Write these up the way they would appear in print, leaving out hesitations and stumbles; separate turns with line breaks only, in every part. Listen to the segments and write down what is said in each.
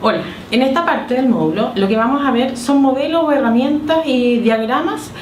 Hola, en esta parte del módulo lo que vamos a ver son modelos o herramientas y diagramas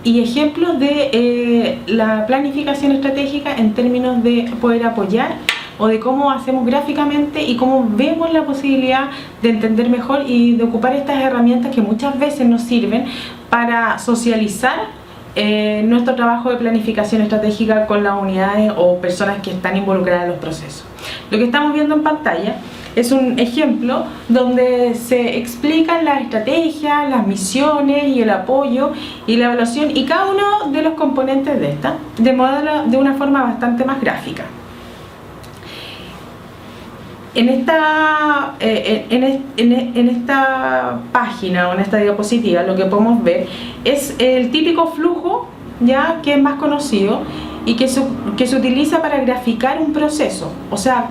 y ejemplos de la planificación estratégica en términos de poder apoyar o de cómo hacemos gráficamente y cómo vemos la posibilidad de entender mejor y de ocupar estas herramientas que muchas veces nos sirven para socializar nuestro trabajo de planificación estratégica con las unidades o personas que están involucradas en los procesos. Lo que estamos viendo en pantalla es un ejemplo donde se explican las estrategias, las misiones y el apoyo y la evaluación y cada uno de los componentes de esta, de una forma bastante más gráfica. En esta página o en esta diapositiva lo que podemos ver es el típico flujo, ya que es más conocido y que se utiliza para graficar un proceso, o sea,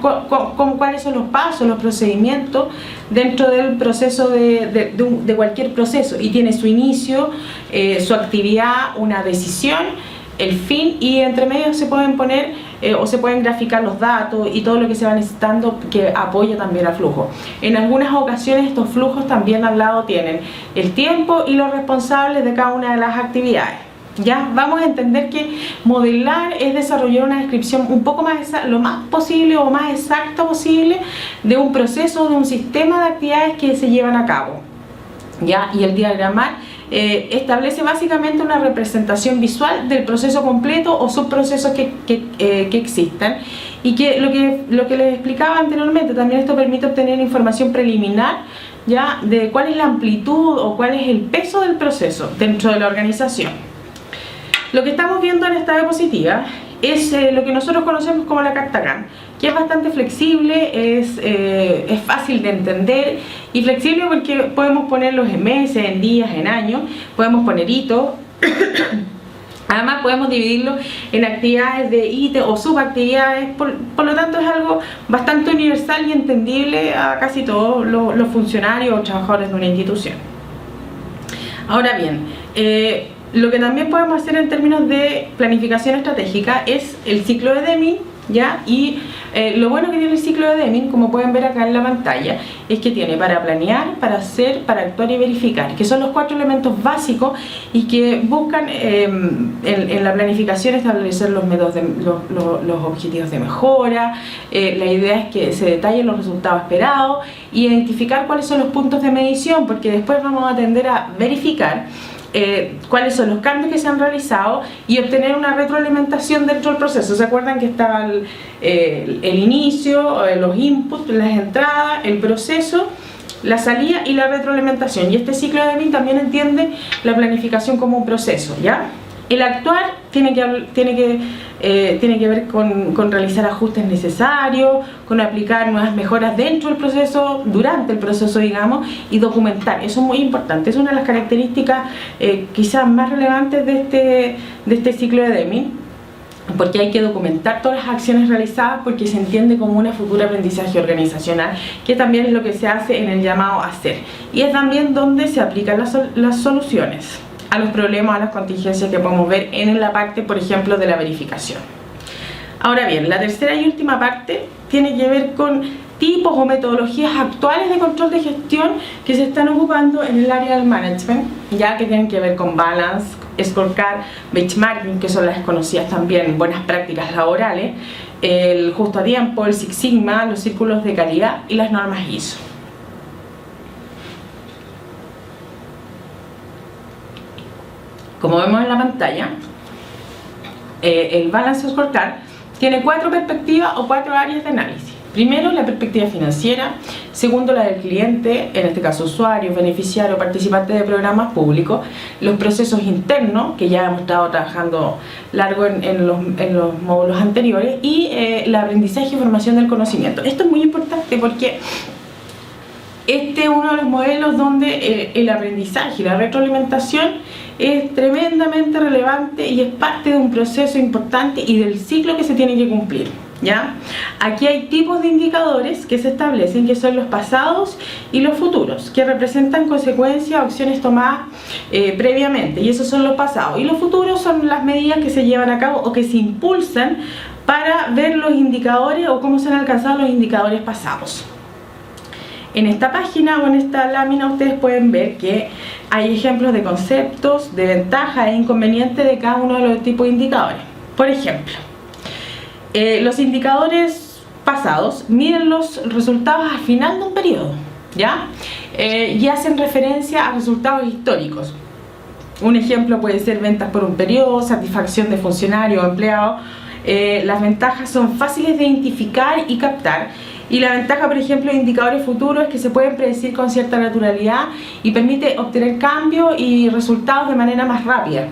cuáles son los pasos, los procedimientos dentro del proceso de cualquier proceso, y tiene su inicio, su actividad, una decisión, el fin, y entre medio se pueden poner o se pueden graficar los datos y todo lo que se va necesitando que apoya también al flujo. En algunas ocasiones estos flujos también al lado tienen el tiempo y los responsables de cada una de las actividades. Ya vamos a entender que modelar es desarrollar una descripción un poco más lo más posible o más exacta posible de un proceso, de un sistema de actividades que se llevan a cabo. ¿Ya? Y el diagramar establece básicamente una representación visual del proceso completo o subprocesos que existan, y que lo que les explicaba anteriormente, también esto permite obtener información preliminar, ¿ya?, de cuál es la amplitud o cuál es el peso del proceso dentro de la organización. Lo que estamos viendo en esta diapositiva es lo que nosotros conocemos como la carta Gantt, que es bastante flexible, es fácil de entender y flexible porque podemos ponerlos en meses, en días, en años, podemos poner hitos. Además podemos dividirlo en actividades de ítem o subactividades, por lo tanto es algo bastante universal y entendible a casi todos los funcionarios o trabajadores de una institución. Ahora bien, lo que también podemos hacer en términos de planificación estratégica es el ciclo de Deming, ¿ya? Y lo bueno que tiene el ciclo de Deming, como pueden ver acá en la pantalla, es que tiene para planear, para hacer, para actuar y verificar, que son los 4 elementos básicos y que buscan en la planificación establecer los métodos los objetivos de mejora. La idea es que se detallen los resultados esperados, identificar cuáles son los puntos de medición, porque después vamos a tender a verificar cuáles son los cambios que se han realizado y obtener una retroalimentación dentro del proceso. ¿Se acuerdan que estaba el inicio, los inputs, las entradas, el proceso, la salida y la retroalimentación? Y este ciclo de Deming también entiende la planificación como un proceso, ¿ya? El actuar tiene que ver con realizar ajustes necesarios, con aplicar nuevas mejoras dentro del proceso, durante el proceso, digamos, y documentar. Eso es muy importante, es una de las características quizás más relevantes de este ciclo de Deming, porque hay que documentar todas las acciones realizadas, porque se entiende como un futuro aprendizaje organizacional, que también es lo que se hace en el llamado hacer, y es también donde se aplican las soluciones a los problemas, a las contingencias que podemos ver en la parte, por ejemplo, de la verificación. Ahora bien, la tercera y última parte tiene que ver con tipos o metodologías actuales de control de gestión que se están ocupando en el área del management, ya que tienen que ver con balance, scorecard, benchmarking, que son las conocidas también buenas prácticas laborales, el justo a tiempo, el Six Sigma, los círculos de calidad y las normas ISO. Como vemos en la pantalla, el Balance Scorecard tiene 4 perspectivas o 4 áreas de análisis. Primero, la perspectiva financiera. Segundo, la del cliente, en este caso usuario, beneficiario, participante de programas públicos. Los procesos internos, que ya hemos estado trabajando largo en los módulos anteriores. Y el aprendizaje y formación del conocimiento. Esto es muy importante porque este es uno de los modelos donde el aprendizaje y la retroalimentación es tremendamente relevante y es parte de un proceso importante y del ciclo que se tiene que cumplir, ¿ya? Aquí hay tipos de indicadores que se establecen, que son los pasados y los futuros, que representan consecuencias o acciones tomadas previamente, y esos son los pasados. Y los futuros son las medidas que se llevan a cabo o que se impulsan para ver los indicadores o cómo se han alcanzado los indicadores pasados. En esta página o en esta lámina ustedes pueden ver que hay ejemplos de conceptos, de ventajas e inconvenientes de cada uno de los tipos de indicadores. Por ejemplo, los indicadores pasados miden los resultados al final de un periodo, ¿ya? Y hacen referencia a resultados históricos. Un ejemplo puede ser ventas por un periodo, satisfacción de funcionarios o empleados. Las ventajas son fáciles de identificar y captar, y la ventaja, por ejemplo, de indicadores futuros es que se pueden predecir con cierta naturalidad y permite obtener cambios y resultados de manera más rápida.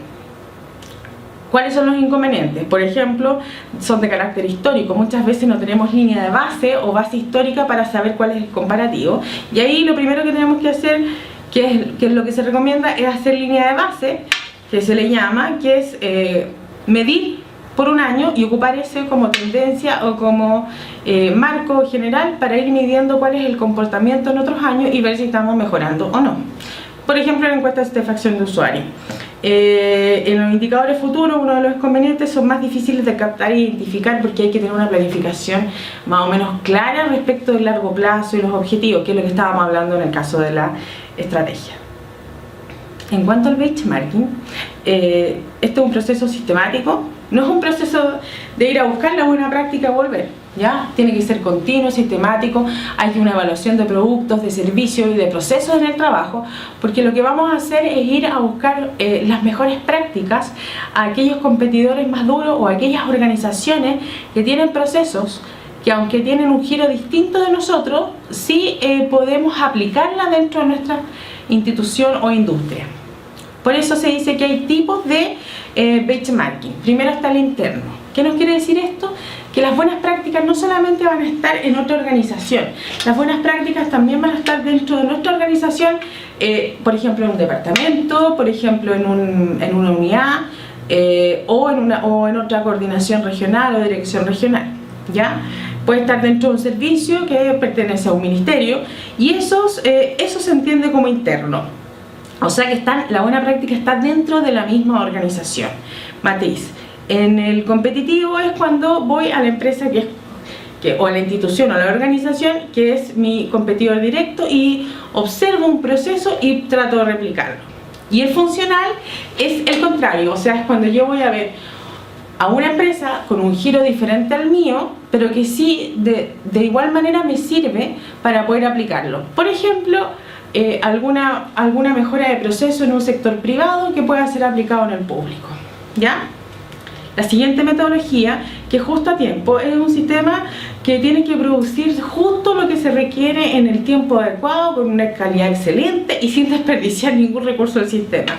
¿Cuáles son los inconvenientes? Por ejemplo, son de carácter histórico. Muchas veces no tenemos línea de base o base histórica para saber cuál es el comparativo, y ahí lo primero que tenemos que hacer, que es lo que se recomienda, es hacer línea de base, que se le llama, que es medir por un año y ocupar ese como tendencia o como marco general para ir midiendo cuál es el comportamiento en otros años y ver si estamos mejorando o no. Por ejemplo, la encuesta de satisfacción de usuario. En los indicadores futuros, uno de los inconvenientes, son más difíciles de captar e identificar porque hay que tener una planificación más o menos clara respecto del largo plazo y los objetivos, que es lo que estábamos hablando en el caso de la estrategia. En cuanto al benchmarking, este es un proceso sistemático, no es un proceso de ir a buscar la buena práctica y volver, ¿ya? Tiene que ser continuo, sistemático, hay una evaluación de productos, de servicios y de procesos en el trabajo, porque lo que vamos a hacer es ir a buscar las mejores prácticas a aquellos competidores más duros o a aquellas organizaciones que tienen procesos que, aunque tienen un giro distinto de nosotros, sí podemos aplicarla dentro de nuestra institución o industria. Por eso se dice que hay tipos de benchmarking. Primero está el interno. ¿Qué nos quiere decir esto? Que las buenas prácticas no solamente van a estar en otra organización, las buenas prácticas también van a estar dentro de nuestra organización, por ejemplo en un departamento, por ejemplo en una unidad o en otra coordinación regional o dirección regional, ¿ya? Puede estar dentro de un servicio que pertenece a un ministerio, y eso se entiende como interno. O sea que la buena práctica está dentro de la misma organización matriz. En el competitivo es cuando voy a la empresa o a la institución o a la organización que es mi competidor directo y observo un proceso y trato de replicarlo. Y el funcional es el contrario, o sea, es cuando yo voy a ver a una empresa con un giro diferente al mío, pero que sí de igual manera me sirve para poder aplicarlo. Por ejemplo, alguna mejora de proceso en un sector privado que pueda ser aplicado en el público, ¿ya? La siguiente metodología, que justo a tiempo, es un sistema que tiene que producir justo lo que se requiere en el tiempo adecuado, con una calidad excelente y sin desperdiciar ningún recurso del sistema.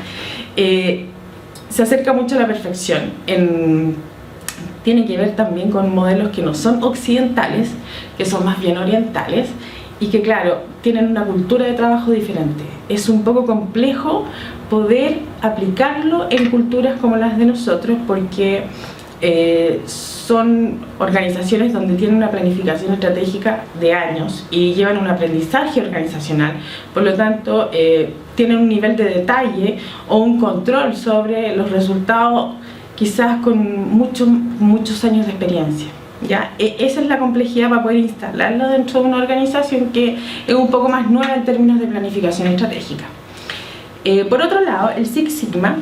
Se acerca mucho a la perfección. Tiene que ver también con modelos que no son occidentales, que son más bien orientales, y que, claro, tienen una cultura de trabajo diferente. Es un poco complejo poder aplicarlo en culturas como las de nosotros, porque son organizaciones donde tienen una planificación estratégica de años y llevan un aprendizaje organizacional. Por lo tanto, tienen un nivel de detalle o un control sobre los resultados, quizás con muchos años de experiencia, ¿ya? Esa es la complejidad para poder instalarlo dentro de una organización que es un poco más nueva en términos de planificación estratégica. Por otro lado, el Six Sigma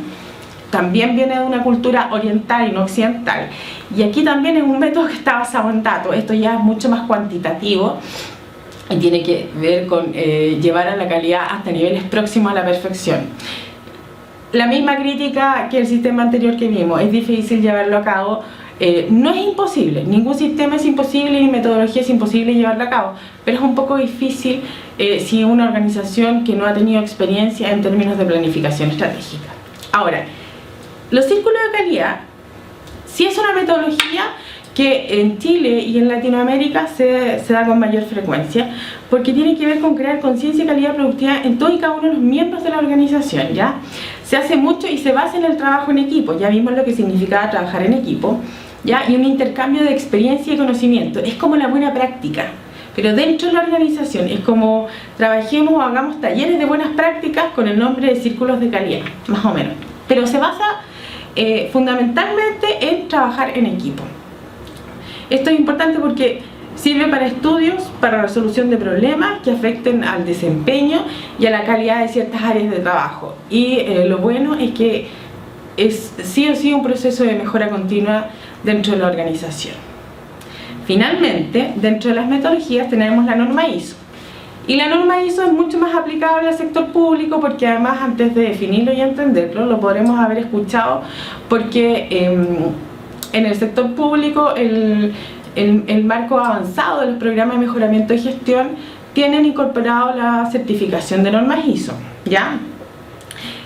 también viene de una cultura oriental y no occidental, y aquí también es un método que está basado en datos. Esto ya es mucho más cuantitativo y tiene que ver con llevar a la calidad hasta niveles próximos a la perfección. La misma crítica que el sistema anterior que vimos, es difícil llevarlo a cabo. No es imposible, ningún sistema es imposible ni metodología es imposible llevarlo a cabo, pero es un poco difícil si una organización que no ha tenido experiencia en términos de planificación estratégica. Ahora, los círculos de calidad sí es una metodología que en Chile y en Latinoamérica se da con mayor frecuencia, porque tiene que ver con crear conciencia y calidad productiva en todos y cada uno de los miembros de la organización, ¿ya? Se hace mucho y se basa en el trabajo en equipo. Ya vimos lo que significaba trabajar en equipo, ¿ya? Y un intercambio de experiencia y conocimiento. Es como la buena práctica, pero dentro de la organización es como trabajemos o hagamos talleres de buenas prácticas con el nombre de círculos de calidad, más o menos. Pero se basa fundamentalmente en trabajar en equipo. Esto es importante porque Sirve para estudios, para resolución de problemas que afecten al desempeño y a la calidad de ciertas áreas de trabajo. Y lo bueno es que es sí o sí un proceso de mejora continua dentro de la organización. Finalmente, dentro de las metodologías tenemos la norma ISO. Y la norma ISO es mucho más aplicable al sector público porque además, antes de definirlo y entenderlo, lo podremos haber escuchado porque en el sector público el marco avanzado de los programas de mejoramiento de gestión tienen incorporado la certificación de normas ISO, ¿ya?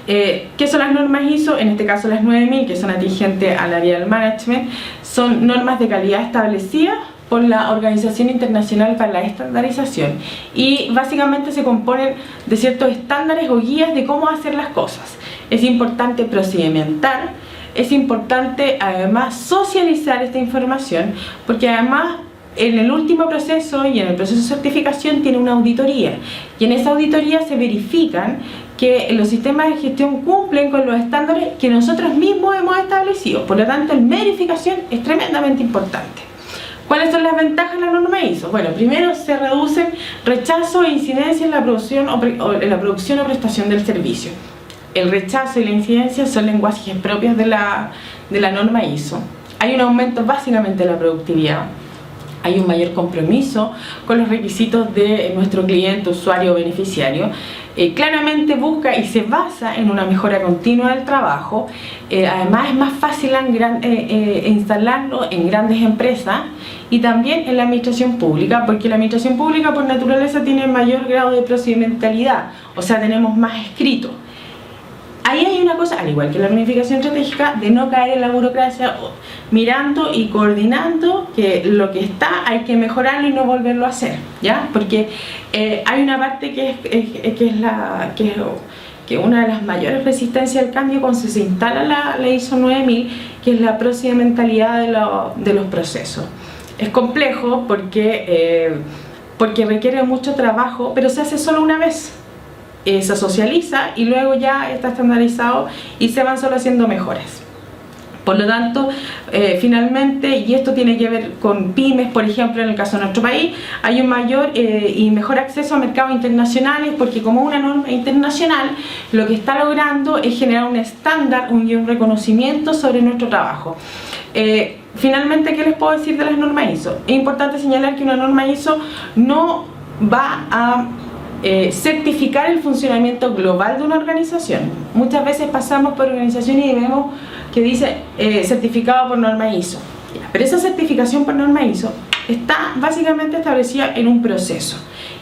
¿Qué son las normas ISO? En este caso las 9000, que son atingentes al área del management, son normas de calidad establecidas por la Organización Internacional para la Estandarización y básicamente se componen de ciertos estándares o guías de cómo hacer las cosas. Es importante procedimentar, es importante además socializar esta información porque además en el último proceso y en el proceso de certificación tiene una auditoría y en esa auditoría se verifican que los sistemas de gestión cumplen con los estándares que nosotros mismos hemos establecido. Por lo tanto, la verificación es tremendamente importante. ¿Cuáles son las ventajas de la norma ISO? Bueno, primero se reducen rechazo e incidencia en la producción o prestación del servicio. El rechazo y la incidencia son lenguajes propios de la norma ISO. Hay un aumento básicamente de la productividad. Hay un mayor compromiso con los requisitos de nuestro cliente, usuario o beneficiario. Claramente busca y se basa en una mejora continua del trabajo. Además es más fácil instalarlo en grandes empresas y también en la administración pública, porque la administración pública por naturaleza tiene mayor grado de procedimentalidad, o sea, tenemos más escrito. Ahí hay una cosa, al igual que la planificación estratégica, de no caer en la burocracia, mirando y coordinando que lo que está hay que mejorarlo y no volverlo a hacer, ¿ya? Porque hay una parte que es una de las mayores resistencias al cambio cuando se instala la ISO 9000, que es la procedimentalidad de los procesos. Es complejo porque requiere mucho trabajo, pero se hace solo una vez. Se socializa y luego ya está estandarizado y se van solo haciendo mejoras. Por lo tanto, finalmente, y esto tiene que ver con pymes, por ejemplo, en el caso de nuestro país, hay un mayor y mejor acceso a mercados internacionales porque como una norma internacional, lo que está logrando es generar un estándar y un reconocimiento sobre nuestro trabajo. Finalmente, ¿qué les puedo decir de las normas ISO? Es importante señalar que una norma ISO no va a certificar el funcionamiento global de una organización. Muchas veces pasamos por organizaciones y vemos que dice certificado por norma ISO, pero esa certificación por norma ISO está básicamente establecida en un proceso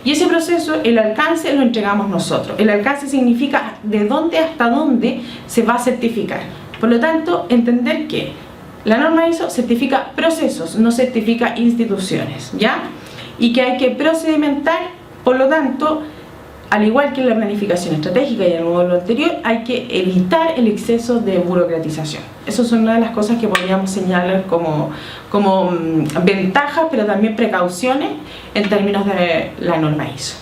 y ese proceso, el alcance lo entregamos nosotros. El alcance significa de dónde hasta dónde se va a certificar. Por lo tanto, entender que la norma ISO certifica procesos, no certifica instituciones, ¿ya? Y que hay que procedimentar. Por lo tanto, al igual que en la planificación estratégica y en el módulo anterior, hay que evitar el exceso de burocratización. Esas son una de las cosas que podríamos señalar como ventajas, pero también precauciones en términos de la norma ISO.